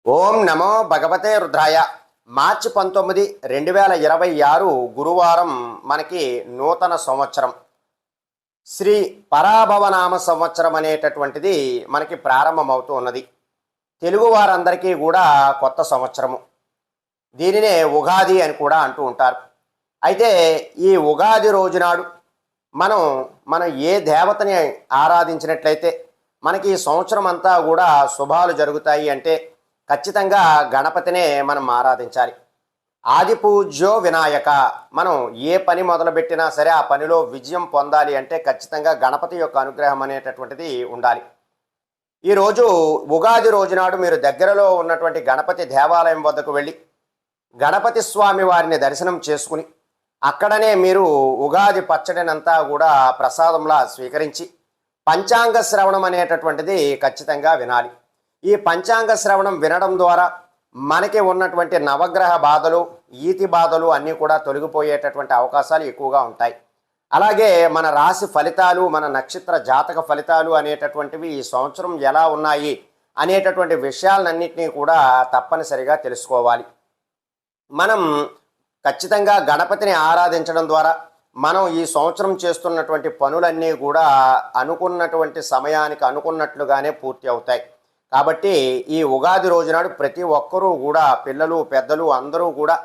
ఓం నమో భగవతే రుద్రాయ. మార్చి 19, 2026 గురువారం మనకి నూతన సంవత్సరం. శ్రీ పరాభవనామ సంవత్సరం అనేటటువంటిది మనకి ప్రారంభమవుతూ ఉన్నది. తెలుగు వారందరికీ కూడా కొత్త సంవత్సరము. దీనినే ఉగాది అని కూడా అంటూ ఉంటారు. అయితే ఈ ఉగాది రోజునాడు మనం మనం ఏ దేవతని ఆరాధించినట్లయితే మనకి ఈ సంవత్సరం అంతా కూడా శుభాలు జరుగుతాయి అంటే ఖచ్చితంగా గణపతినే మనం ఆరాధించాలి. ఆది పూజ్యో వినాయక. మనం ఏ పని మొదలుపెట్టినా సరే ఆ పనిలో విజయం పొందాలి అంటే ఖచ్చితంగా గణపతి యొక్క అనుగ్రహం అనేటటువంటిది ఉండాలి. ఈరోజు ఉగాది రోజునాడు మీరు దగ్గరలో ఉన్నటువంటి గణపతి దేవాలయం వద్దకు వెళ్ళి గణపతి స్వామి వారిని దర్శనం చేసుకుని అక్కడనే మీరు ఉగాది పచ్చడినంతా కూడా ప్రసాదంలా స్వీకరించి పంచాంగ శ్రవణం అనేటటువంటిది ఖచ్చితంగా వినాలి. ఈ పంచాంగ శ్రవణం వినడం ద్వారా మనకి ఉన్నటువంటి నవగ్రహ బాధలు, ఈతి బాధలు అన్నీ కూడా తొలగిపోయేటటువంటి అవకాశాలు ఎక్కువగా ఉంటాయి. అలాగే మన రాశి ఫలితాలు, మన నక్షత్ర జాతక ఫలితాలు అనేటటువంటివి ఈ సంవత్సరం ఎలా ఉన్నాయి అనేటటువంటి విషయాలన్నింటినీ కూడా తప్పనిసరిగా తెలుసుకోవాలి. మనం ఖచ్చితంగా గణపతిని ఆరాధించడం ద్వారా మనం ఈ సంవత్సరం చేస్తున్నటువంటి పనులన్నీ కూడా అనుకున్నటువంటి సమయానికి అనుకున్నట్లుగానే పూర్తి అవుతాయి. కాబట్టి ఈ ఉగాది రోజునాడు ప్రతి ఒక్కరూ కూడా పిల్లలు, పెద్దలు అందరూ కూడా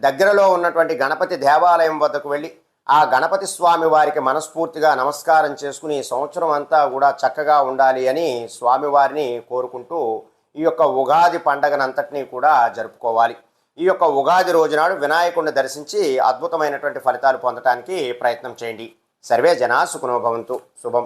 దగ్గరలో ఉన్నటువంటి గణపతి దేవాలయం వద్దకు వెళ్ళి ఆ గణపతి స్వామి వారికి మనస్ఫూర్తిగా నమస్కారం చేసుకుని ఈ సంవత్సరం అంతా కూడా చక్కగా ఉండాలి అని స్వామివారిని కోరుకుంటూ ఈ యొక్క ఉగాది పండగనంతటినీ కూడా జరుపుకోవాలి. ఈ యొక్క ఉగాది రోజునాడు వినాయకుడిని దర్శించి అద్భుతమైనటువంటి ఫలితాలు పొందడానికి ప్రయత్నం చేయండి. సర్వే జనా సుఖినో భవంతు. శుభం.